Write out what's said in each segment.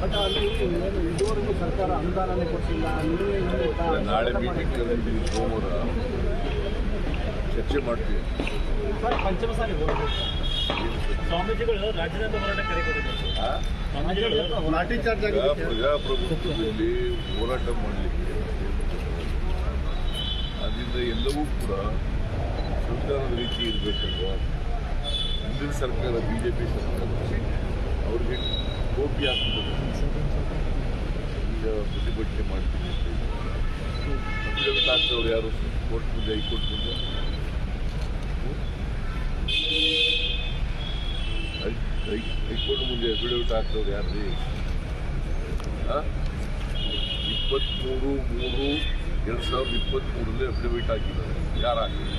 But ಅಲ್ಲಿ ಇದುವರೆಗೂ ಸರ್ಕಾರ ಅನುದಾನನೇ ಕೊಟ್ಟಿಲ್ಲ. ನಾಳೆ ಮೀಟಿಂಗ್ ಕರೆದಿದ್ದೀವಿ, ಸೋಮವಾರ ಚರ್ಚೆ ಮಾಡ್ತೀವಿ. ಸರ್ ಪಂಚಮಸಾಲಿ ಸ್ವಾಮೀಜಿಗಳು ರಾಜೀನಾಮೆ ಹೋರಾಟ ಕರೆ ಕೊಟ್ಟಿದ್ದಾರೆ. ಲಾಠಿ ಚಾರ್ಜ್ ಆಗಿದೆ. ಪ್ರಜಾಪ್ರಭುತ್ವದಲ್ಲಿ ಹೋರಾಟ ಮಾಡಲಿಕ್ಕೆ ಅದರಿಂದ ಎಲ್ಲವೂ ಕೂಡ ಸಂವಿಧಾನದ ರೀತಿ ಇರಬೇಕಲ್ವಾ. ಹಿಂದಿನ ಸರ್ಕಾರ ಬಿಜೆಪಿ ಸರ್ಕಾರ ಅವ್ರಿಗೆ ಟೋಪಿ ಹಾಕಿದ್ರು, ಈಗ ಪ್ರತಿಭಟನೆ ಮಾಡ್ತೀನಿ ಅಂತ. ಅಫಿಡವಿಟ್ ಹಾಕ್ತವ್ರು ಯಾರು? ಕೋರ್ಟ್ ಮುಂದೆ, ಹೈಕೋರ್ಟ್ ಮುಂದೆ ಹೈಕೋರ್ಟ್ ಮುಂದೆ ಅಫಿಡವಿಟ್ ಹಾಕ್ತವ್ರು ಯಾರು ರೀ? 23/3/2023 ಅಫಿಡವಿಟ್ ಹಾಕಿದ್ದಾರೆ. ಯಾರು ಹಾಕಿದ್ರು?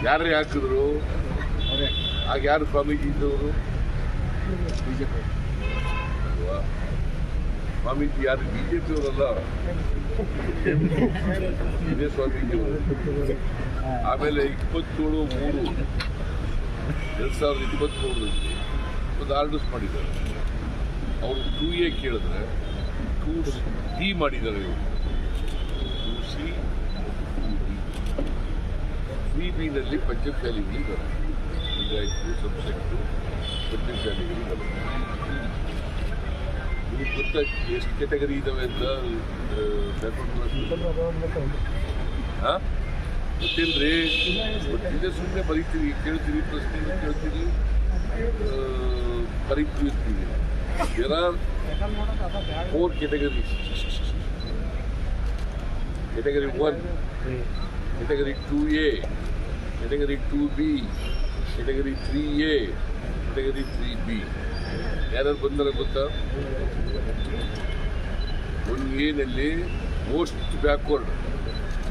ಯಾರೇ ಹಾಕಿದ್ರು? ಆಗ ಯಾರು ಸ್ವಾಮೀಜಿ ಇದ್ದವರು? ಅಲ್ವಾ? ಸ್ವಾಮೀಜಿ ಯಾರು? ಬಿಜೆಪಿಯವರಲ್ಲ, ಇದೇ ಸ್ವಾಮೀಜಿಯವರು. ಆಮೇಲೆ 27/3/2023 ಒಂದು ಆರ್ಡರ್ಸ್ ಮಾಡಿದ್ದಾರೆ. ಅವರು 2A ಕೇಳಿದ್ರೆ 2C ಮಾಡಿದ್ದಾರೆ. ಇವರು 2C 3Bನಲ್ಲಿ ಪಂಚಮಸಾಲಿಗಳು ಬರುತ್ತೆ. ಲಿಂಗಾಯತರು ಸಬ್ಸೆಕ್ಟು ಪಂಚಮಸಾಲಿಗಳು ಬರುತ್ತೆ. ನಿಮಗೆ ಗೊತ್ತಾ ಎಷ್ಟು ಕೆಟಗರಿ ಇದ್ದಾವೆ ಅಂತ? ಗೊತ್ತಿಲ್ರಿ? ಗೊತ್ತಿದೆ, ಸುಮ್ಮನೆ ಬರೀತೀವಿ, ಕೇಳ್ತೀವಿ, ಪ್ರಶ್ನೆ ಕೇಳ್ತೀವಿ, ಬರೀತೀವಿ. There are 4 categories. Category 1, Category 2A, Category 2B, Category 3A, Category 3B. ಯಾರು ಬಂದಾರ ಗೊತ್ತಾ? 1A most backward.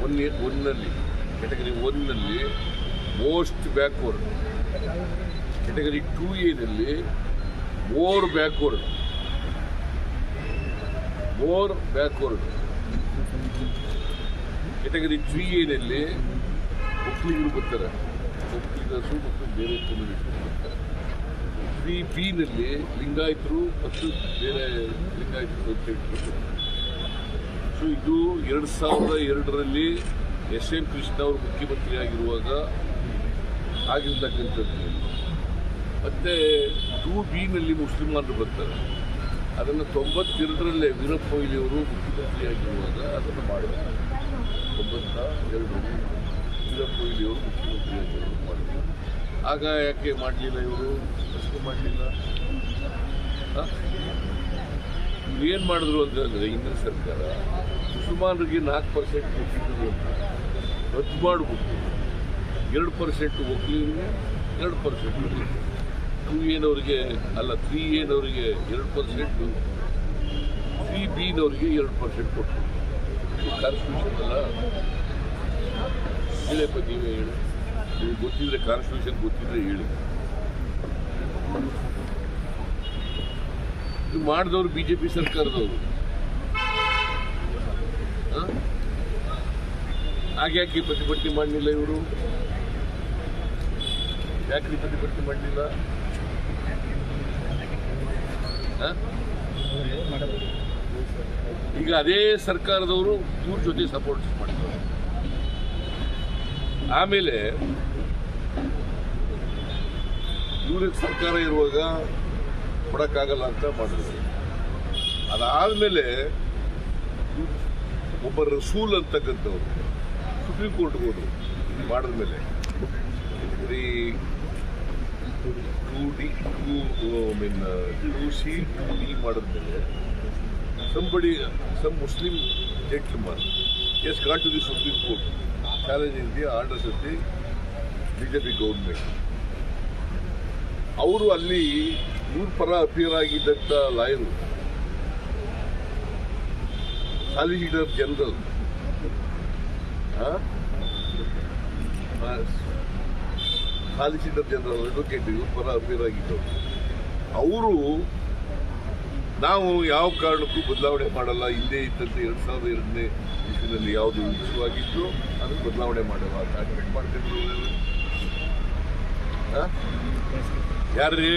1ನಲ್ಲಿ ಕೆಟಗರಿ 1ನಲ್ಲಿ most backward. Category 2A more backward. Category 3A ಒಕ್ಕಲಿಗರು ಬರ್ತಾರೆ, ಒಕ್ಕಲಿಗರು ಮತ್ತು ಬೇರೆ ಕಮ್ಯುನಿಟಿ ಬರ್ತಾರೆ. 3B ಲಿಂಗಾಯತರು ಮತ್ತು ಬೇರೆ ಲಿಂಗಾಯತರು ಬರ್ತಾರೆ. ಸೊ ಇದು 2002ರಲ್ಲಿ SM ಕೃಷ್ಣ ಅವರು ಮುಖ್ಯಮಂತ್ರಿ ಆಗಿರುವಾಗ ಆಗಿರ್ತಕ್ಕಂಥದ್ದು. ಮತ್ತೆ 2B ಮುಸ್ಲಿಮರು ಬರ್ತಾರೆ. ಅದನ್ನು 92ರಲ್ಲೇ ವೀರಪ್ಪ ಮೊಯ್ಲಿಯವರು ಮುಖ್ಯಮಂತ್ರಿ ಆಗಿರುವಾಗ ಅದನ್ನು ಮಾಡಿದ್ದಾರೆ. 92ರಲ್ಲಿ ವೀರಪ್ಪ ಮೊಯ್ಲಿಯವರು ಮುಖ್ಯಮಂತ್ರಿ ಆಗಿರುವಾಗ ಮಾಡಿದ್ದಾರೆ. ಆಗ ಯಾಕೆ ಮಾಡಲಿಲ್ಲ ಇವರು? ಪ್ರಶ್ನೆ ಮಾಡಲಿಲ್ಲ. ಏನು ಮಾಡಿದ್ರು ಅಂತಂದರೆ, ಹಿಂದಿನ ಸರ್ಕಾರ ಮುಸಲ್ಮಾನರಿಗೆ 4% ಕೊಟ್ಟಿದ್ದು ಅಂತ ರದ್ದು ಮಾಡಿಬಿಟ್ಟು 2% ಒಕ್ಕಲಿಗರಿಗೆ, 2% 2A ಅಲ್ಲ 3A 2%, 3B 2% ಕೊಟ್ಟರು. ಕಾನ್ಸ್ಟಿಟ್ಯೂಷನ್ ಅಲ್ಲ. ಹೇಳಪ್ಪ, ನೀವೇ ಹೇಳಿ. ನೀವು ಗೊತ್ತಿದ್ರೆ, ಕಾನ್ಸ್ಟಿಟ್ಯೂಷನ್ ಗೊತ್ತಿದ್ರೆ ಹೇಳಿ. ಇದು ಮಾಡಿದವರು ಬಿಜೆಪಿ ಸರ್ಕಾರದವರು. ಯಾಕೆ ಪ್ರತಿಭಟನೆ ಮಾಡಲಿಲ್ಲ ಇವರು? ಯಾಕೆ ಪ್ರತಿಭಟನೆ ಮಾಡಲಿಲ್ಲ? ಈಗ ಅದೇ ಸರ್ಕಾರದವರು ಇವ್ರ ಜೊತೆ ಸಪೋರ್ಟ್ ಮಾಡಿದ್ದಾರೆ. ಆಮೇಲೆ ಇವ್ರಿಗೆ ಸರ್ಕಾರ ಇರುವಾಗ ಕೊಡಕ್ಕಾಗಲ್ಲ ಅಂತ ಮಾಡಿದ್ರು. ಅದಾದ್ಮೇಲೆ ಒಬ್ಬ ರಸೂಲ್ ಅಂತಕ್ಕಂಥವ್ರು ಸುಪ್ರೀಂ ಕೋರ್ಟ್ಗೆ ಹೋದ್ರು. ಮಾಡಿದ್ಮೇಲೆ 2C 2D ಮಾಡಿದ್ಮೇಲೆ some Muslim gentleman has gone to the Supreme Court challenging the orders of the BJP government. ಅವರು ಅಲ್ಲಿ ಇವ್ರ ಪರ ಅಪಿಯರ್ ಆಗಿದ್ದಂಥ ಲಾಯರು ಸಾಲಿಸಿಟರ್ ಜನರಲ್ ಅಡ್ವೊಕೇಟ್ ಇವ್ರ ಪರ ಅಪಿಯರ್ ಆಗಿದ್ದವರು. ಅವರು ನಾವು ಯಾವ ಕಾರಣಕ್ಕೂ ಬದಲಾವಣೆ ಮಾಡಲ್ಲ, ಹಿಂದೆ ಇದ್ದಂತೆ 2002ನೇ ಇಸ್ವಿನಲ್ಲಿ ಯಾವುದು ಇಶ್ಯೂ ಆಗಿತ್ತು ಅದನ್ನು ಬದಲಾವಣೆ ಮಾಡಲ್ಲ ಅಂತ ಅಡ್ಮಿಟ್ ಮಾಡ್ತಿದ್ರು. ಯಾರ್ರೀ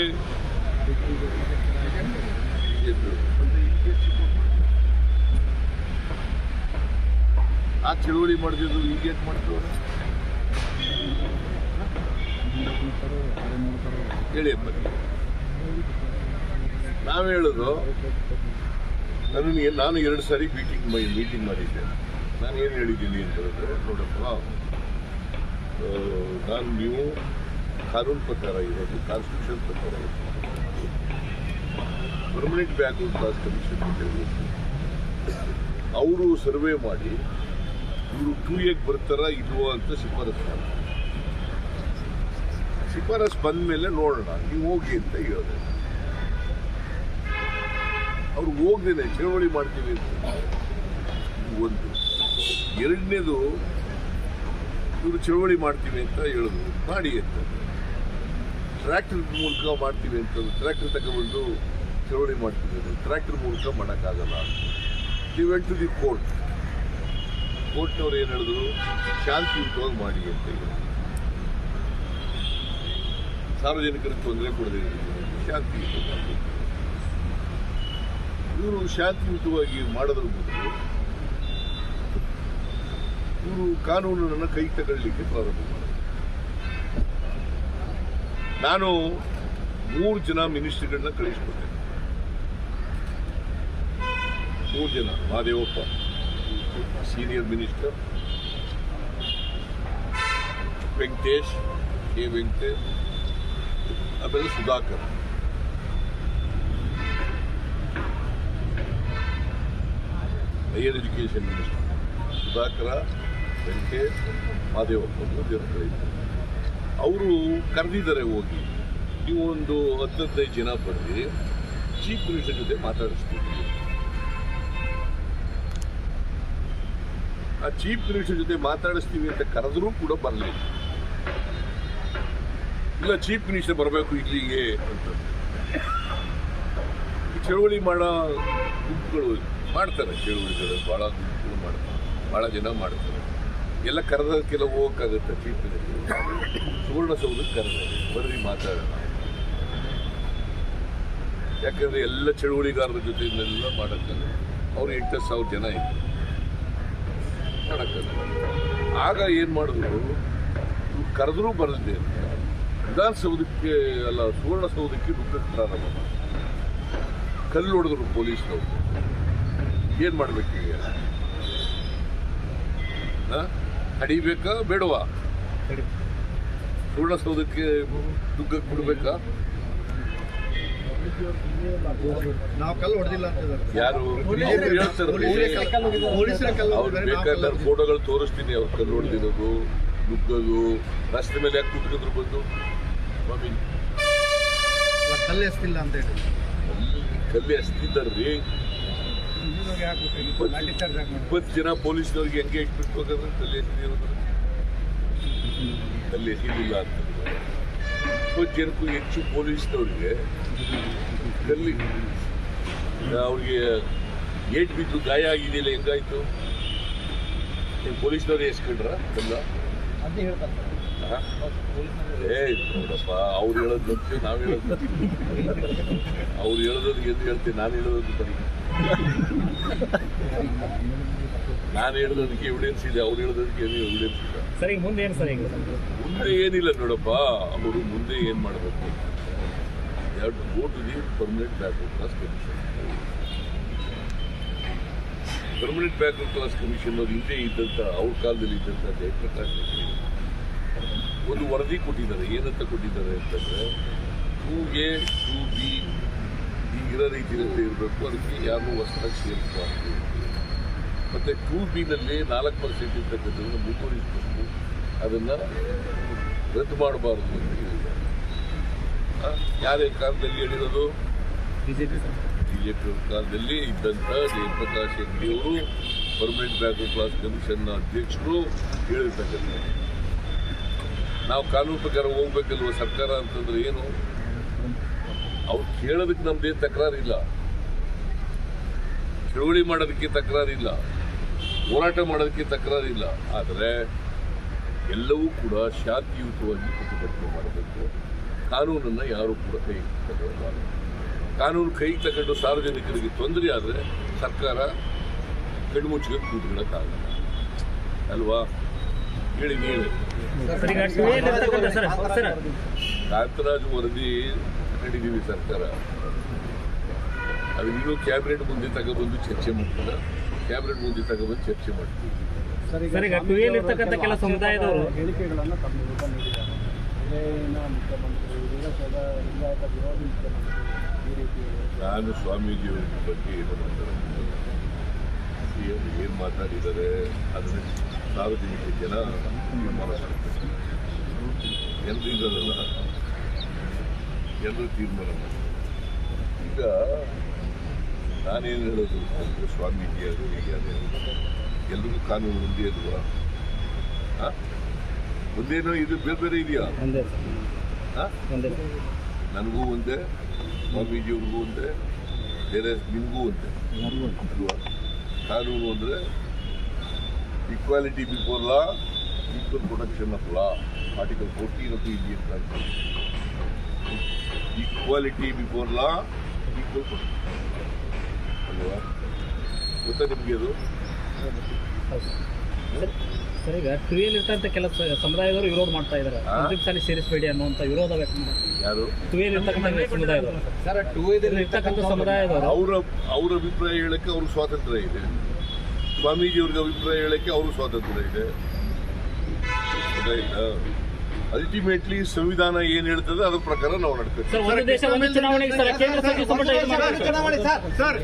ಆ ಚಳುವಳಿ ಮಾಡಿದ್ರು ಈಗ ಏನ್ ಮಾಡ್ತವ್ರೆ ಹೇಳಿ ನಾವು ಹೇಳೋದು ನಾನು 2 ಸಾರಿ ಮೀಟಿಂಗ್ ಮಾಡಿದ್ದೆ. ನಾನು ಏನು ಹೇಳಿದ್ದೀನಿ ಅಂತಂದ್ರೆ, ನೋಡಪ್ಪ, ನಾನು ನೀವು ಕಾನೂನು ಪ್ರಕಾರ ಇರೋದು, ಕಾನ್ಸ್ಟಿಟ್ಯೂಷನ್ ಪ್ರಕಾರ ಇರೋದು, ಪರ್ಮನೆಂಟ್ ಬ್ಯಾಕ್ವರ್ಡ್ ಕ್ಲಾಸ್ ಕಮಿಷನ್ ಅಂತ ಹೇಳಬೇಕು. ಅವರು ಸರ್ವೆ ಮಾಡಿ ಇವರು 2Aಗೆ ಬರ್ತಾರ ಇಲ್ವೋ ಅಂತ ಶಿಫಾರಸು ಮಾಡ್ತಾರೆ. ಶಿಫಾರಸು ಬಂದ ಮೇಲೆ ನೋಡೋಣ, ನೀವು ಹೋಗಿ ಅಂತ ಹೇಳಿದೆ. ಅವ್ರು ಹೋಗ್ದೇನೆ ಚಳವಳಿ ಮಾಡ್ತೀವಿ ಅಂತ ಒಂದು. ಎರಡನೇದು, ಇವರು ಚಳವಳಿ ಮಾಡ್ತೀವಿ ಅಂತ ಹೇಳಿದ್ರು, ಮಾಡಿ ಅಂತ. ಟ್ರ್ಯಾಕ್ಟರ್ ಮೂಲಕ ಮಾಡ್ತೀವಿ ಅಂತ, ಟ್ರ್ಯಾಕ್ಟರ್ ತಗೊಂಡ್ಬಂದು ಚಳವಳಿ ಮಾಡ್ತೀವಿ ಅಂತ, ಟ್ರ್ಯಾಕ್ಟರ್ ಮೂಲಕ ಮಾಡೋಕ್ಕಾಗಲ್ಲ. ದಿ ವೆಂಟ್ ಟು ದಿ ಕೋರ್ಟ್ನವ್ರು ಏನು ಹೇಳಿದ್ರು, ಶಾಂತಿಯುತವಾಗಿ ಮಾಡಿ ಅಂತ ಹೇಳಿದ್ರು. ಸಾರ್ವಜನಿಕರಿಗೆ ತೊಂದರೆ ಕೊಡದೆ ಶಾಂತಿಯುತವಾಗಿ. ಇವರು ಶಾಂತಿಯುತವಾಗಿ ಮಾಡೋದ್ರ ಬದಲು ಇವರು ಕಾನೂನನ್ನು ಕೈ ತಗೊಳ್ಳಿಕ್ಕೆ ಪ್ರಾರಂಭ ಮಾಡಿದ್ರು. ನಾನು 3 ಜನ ಮಿನಿಸ್ಟರ್ಗಳನ್ನ ಕಳಿಸ್ಕೊಟ್ಟೆ. 3 ಜನ, ಮಹದೇವಪ್ಪ ಸೀನಿಯರ್ ಮಿನಿಸ್ಟರ್, ವೆಂಕಟೇಶ್ ಆಮೇಲೆ Sudhakar. Higher education minister Sudhakar, Venkatesh, Mahadevappa 3 ಜನ ಕರೀತಾರೆ. ಅವರು ಕರೆದಿದ್ದಾರೆ, ಹೋಗಿ ನೀವು ಒಂದು 10-15 ಜನ ಬರ್ರಿ, ಚೀಫ್ ಮಿನಿಸ್ಟರ್ ಜೊತೆ ಮಾತಾಡಿಸ್ತೀವಿ. ಆ ಚೀಫ್ ಮಿನಿಸ್ಟರ್ ಜೊತೆ ಮಾತಾಡಿಸ್ತೀವಿ ಅಂತ ಕರೆದ್ರೂ ಕೂಡ ಬರಲಿಲ್ಲ. ಇಲ್ಲ, ಚೀಫ್ ಮಿನಿಸ್ಟರ್ ಬರಬೇಕು ಇಲ್ಲಿಗೆ ಅಂತ. ಈ ಚಳವಳಿ ಮಾಡೋ ಗುಂಪುಗಳು ಮಾಡ್ತಾರೆ, ಚಳವಳಿಗಳು ಭಾಳ ಗುಂಪುಗಳು ಮಾಡ್ತಾರೆ, ಭಾಳ ಜನ ಮಾಡ್ತಾರೆ. ಎಲ್ಲ ಕರೆದಕ್ಕೆಲ್ಲ ಹೋಗೋಕ್ಕಾಗುತ್ತೆ. ಚೀಫ್ ಮಿನಿಸ್ಟರ್ ಸುವರ್ಣಸೌಧಕ್ಕೆ ಕರೆದ, ಬರ್ರಿ ಮಾತಾಡೋಣ. ಯಾಕಂದ್ರೆ ಎಲ್ಲ ಚಳವಳಿಗಾರರ ಜೊತೆಯಲ್ಲೆಲ್ಲ ಮಾಡೋಕ್ಕಲ್ಲ. ಅವ್ರು 8,000 ಜನ ಇದ್ರು, ಮಾಡೋಕ್ಕಲ್ಲ. ಆಗ ಏನು ಮಾಡಿದ್ರು, ಕರೆದ್ರೂ ಬರದೆ ವಿಧಾನಸೌಧಕ್ಕೆ ಅಲ್ಲ, ಸುವರ್ಣಸೌಧಕ್ಕೆ ನುಗ್ಗಕ್ಕೆ ಪ್ರಾರಂಭ ಮಾಡಿ ಕಲ್ಲು ಹೊಡೆದ್ರು ಪೊಲೀಸ್ನವರು. ಏನು ಮಾಡ್ಬೇಕು ಈಗ? ತಡಿಬೇಕಾ ಬೇಡವಾ? ಸುವರ್ಣಸೌಧಕ್ಕೆ ನುಗ್ಗಕ್ಕೆ ಬಿಡ್ಬೇಕಾ? ನಾವು ಕಲ್ಲು ಹೊಡೆದಿಲ್ಲ ಅಂತ ಯಾರು ಅವ್ರು ಬೇಕಾದ್ರೆ ಫೋಟೋಗಳು ತೋರಿಸ್ತೀನಿ. ಅವ್ರು ಕಲ್ಲು ಹೊಡೆದಿರೋದು, ನುಗ್ಗೋದು, ರಸ್ತೆ ಮೇಲೆ ಯಾಕೆ ಕುತ್ಕೊಂಡ್ರು ಬಂದು ಸ್ವಾಮಿ ಕಲ್ಲು ಎಸ್ತಿಲ್ಲ ಅಂತ ಹೇಳಿ ಕಲ್ಲು ಎಸ್ತಿದ್ದಾರ್ರಿ. 20 ಜನ ಪೊಲೀಸ್ನವ್ರಿಗೆ ಹೆಂಗೆ ಎಕ್ಸ್ಪೆಕ್ಟ್ ಹೋಗೋದ್ರೆ ಕಲ್ಲು ಎಸ್ತಿರೋದು, ಕಲ್ಲು ಎಸಿಲಿಲ್ಲ ಅಂತ. 20 ಜನಕ್ಕೂ ಹೆಚ್ಚು ಪೊಲೀಸ್ನವ್ರಿಗೆ ಕಲ್ಲಿ ಅವ್ರಿಗೆ ಏಟ್ ಬಿದ್ದು ಗಾಯ ಆಗಿದೆಯಲ್ಲ, ಹೆಂಗಾಯ್ತು? ಪೊಲೀಸ್ನವ್ರು ಎಸ್ಕೊಂಡ್ರ ಕಲ್ಲ? ನೋಡಪ್ಪ, ಅವ್ರು ಹೇಳೋದು ನಂಬ್ತೀವಿ, ನಾವು ಹೇಳೋದು ಅವ್ರು ಹೇಳೋದಕ್ಕೆ ಎಂದು ಹೇಳ್ತೀನಿ, ನಾನು ಹೇಳೋದಕ್ಕೆ ಬರೀ ನಾನು ಹೇಳೋದಕ್ಕೆ ಎವಿಡೆನ್ಸ್ ಇದೆ, ಅವ್ರು ಹೇಳೋದಕ್ಕೆ ಏನು ಎವಿಡೆನ್ಸ್ ಇಲ್ಲ. ಸರಿ, ಮುಂದೆ ಏನು ಸರ್? ಮುಂದೆ ಏನಿಲ್ಲ ನೋಡಪ್ಪ. ಅವರು ಮುಂದೆ ಏನು ಮಾಡಬೇಕು, have to go to the permanent backward class commission. Permanent backward class commission ಅವ್ರು ಹಿಂದೆ ಇದ್ದಂಥ, ಅವ್ರ ಕಾಲದಲ್ಲಿ ಇದ್ದಂಥ ಜಯಪ್ರಕಾಶ್ ಒಂದು ವರದಿ ಕೊಟ್ಟಿದ್ದಾರೆ. ಏನಂತ ಕೊಟ್ಟಿದ್ದಾರೆ ಅಂತಂದರೆ, 2A 2B ಇರೋ ರೀತಿಯಲ್ಲಿ ಇರಬೇಕು, ಅದಕ್ಕೆ ಯಾರು ಹೊಸದಾಗಿ ಸೇರಿಸಬಾರ್ದು. ಮತ್ತು 2Bನಲ್ಲಿ 4% ಇರ್ತಕ್ಕಂಥದ್ದನ್ನು 3% ಅದನ್ನು ರದ್ದು ಮಾಡಬಾರ್ದು ಅಂತ ಹೇಳಿದ್ದಾರೆ. ಯಾರೇ ಕಾಲದಲ್ಲಿ ಹೇಳಿರೋದು? ಬಿಜೆಪಿ ಕಾಲದಲ್ಲಿ ಇದ್ದಂಥ ಜಯಪ್ರಕಾಶ್ ಹೆಗ್ಡೆಯವರು, ಪರ್ಮನೆಂಟ್ ಬ್ಯಾಕ್ವರ್ಡ್ ಕ್ಲಾಸ್ ಕಮಿಷನ್ನ ಅಧ್ಯಕ್ಷರು ಹೇಳಿರ್ತಕ್ಕಂಥ. ನಾವು ಕಾನೂನು ಪ್ರಕಾರ ಹೋಗ್ಬೇಕಲ್ವ ಸರ್ಕಾರ ಅಂತಂದ್ರೆ ಏನು? ಅವ್ರು ಕೇಳೋದಕ್ಕೆ ನಮ್ದೇನು ತಕರಾರಿಲ್ಲ, ಚಳವಳಿ ಮಾಡೋದಕ್ಕೆ ತಕರಾರಿಲ್ಲ, ಹೋರಾಟ ಮಾಡೋದಕ್ಕೆ ತಕರಾರಿಲ್ಲ. ಆದರೆ ಎಲ್ಲವೂ ಕೂಡ ಶಾಂತಿಯುತವಾಗಿ ಪ್ರತಿಭಟನೆ ಮಾಡಬೇಕು. ಕಾನೂನನ್ನು ಯಾರು ಕೂಡ ಕೈ ತಗೊಳ್ಳಬಾರದು. ಕಾನೂನು ಕೈ ತಗೊಂಡು ಸಾರ್ವಜನಿಕರಿಗೆ ತೊಂದರೆ ಆದರೆ ಸರ್ಕಾರ ಕಣ್ಮುಚ್ಚಿಕೊಂಡು ಕೂತ್ಕೊಳ್ಳೋಕ್ಕಾಗಲ್ಲ ಅಲ್ವಾ? ಹೇಳಿ ನೀವೇ. ಕಾಂತರಾಜ್ ವರದಿ ತಗೊಂಡಿದ್ದೀವಿ ಸರ್ಕಾರ. ಅದು ಇನ್ನೂ ಕ್ಯಾಬಿನೆಟ್ ಮುಂದೆ ತಗೊಬಂದು ಚರ್ಚೆ ಮಾಡ್ತಾರೆ. ಕ್ಯಾಬಿನೆಟ್ ಮುಂದೆ ತಗೊಬಂದು ಚರ್ಚೆ ಮಾಡ್ತೀವಿ. ಇರ್ತಕ್ಕಂಥ ಕೆಲ ಸಮುದಾಯದವರು ಹೇಳಿಕೆಗಳನ್ನು ತಮ್ಮ ವಿರುದ್ಧ ನೀಡಿದ್ದಾರೆ. ಇಲ್ಲಿನ ಮುಖ್ಯಮಂತ್ರಿ ವಿಧಾನಸಭಾ ಲಿಂಗಾಯತ ವಿರೋಧಿ ಮುಖ್ಯಮಂತ್ರಿ ಈ ರೀತಿ ನಾನು ಸ್ವಾಮೀಜಿಯವರ ಬಗ್ಗೆ ಏನು ಮಾತಾಡಿದ್ದಾರೆ ಅದನ್ನು ಸಾರ್ವಜನಿಕ ಜನ ತೀರ್ಮಾನ ಮಾಡ್ತಾರೆ. ಎಲ್ಲರೂ ಇರೋದಲ್ಲ, ಎಲ್ಲರೂ ತೀರ್ಮಾನ ಮಾಡ್ತಾರೆ. ಈಗ ನಾನೇನು ಹೇಳೋದು ಅಂತಂದರೆ ಸ್ವಾಮೀಜಿ ಅದು ಹೀಗೆ ಅದೇ ಎಲ್ರಿಗೂ ಕಾನೂನು ಒಂದೇ ಅಲ್ವಾ? ಒಂದೇನೋ ಇದು ಬೇರೆ ಬೇರೆ ಇದೆಯಾ? ನನಗೂ ಒಂದೇ, ಸ್ವಾಮೀಜಿಯವ್ರಿಗೂ ಒಂದೇ, ಬೇರೆ ನಿಮಗೂ ಒಂದೇ ಅಲ್ವಾ? ಕಾನೂನು ಅಂದರೆ equality before law, equal protection of law, article 14 of the Indian constitution. Equality before law, equal protection ಅಲ್ವಾ? ಗೊತ್ತಾ ನಿಮಗೆ ಅದು? ಸರ್, ಈಗ ಟುವಿಯಲ್ಲಿ ಇರ್ತಕ್ಕಂಥ ಕೆಲ ಸಮುದಾಯದವರು ವಿರೋಧ ಮಾಡ್ತಾ ಇದ್ದಾರೆ. ಸಾಲಿ ಸೇರಿಸಬೇಡಿ ಅನ್ನುವಂಥ ವಿರೋಧ ವ್ಯಕ್ತ ಯಾರು? ಟುವಿಯಲ್ಲಿ ಇರ್ತಕ್ಕಂಥ ಸಮುದಾಯದವರು ಸರ್, ಟುವಿಯಲ್ಲಿ ಇರ್ತಕ್ಕಂಥ ಸಮುದಾಯದವರು ಅವ್ರ ಅಭಿಪ್ರಾಯ ಹೇಳಕ್ಕೆ ಅವ್ರಿಗೆ ಸ್ವಾತಂತ್ರ್ಯ ಇದೆ. ಸ್ವಾಮೀಜಿಯವ್ರಿಗೆ ಅಭಿಪ್ರಾಯ ಹೇಳಕ್ಕೆ ಅವ್ರಿಗೆ ಸ್ವಾತಂತ್ರ್ಯ ಇದೆ. ಅಲ್ಟಿಮೇಟ್ಲಿ ಸಂವಿಧಾನ ಏನ್ ಹೇಳ್ತದೆ ಅದ್ರ ಪ್ರಕಾರ ನಾವು ನಡ್ತೀವಿ. ಸರ್, ಒಂದು ದೇಶ ಒಂದು ಚುನಾವಣೆಗೆ ಸರ್ ಕೇಂದ್ರ ಸಚಿವ ಸಂಪುಟ ಇದು ಮಾಡ್ತಾರೆ.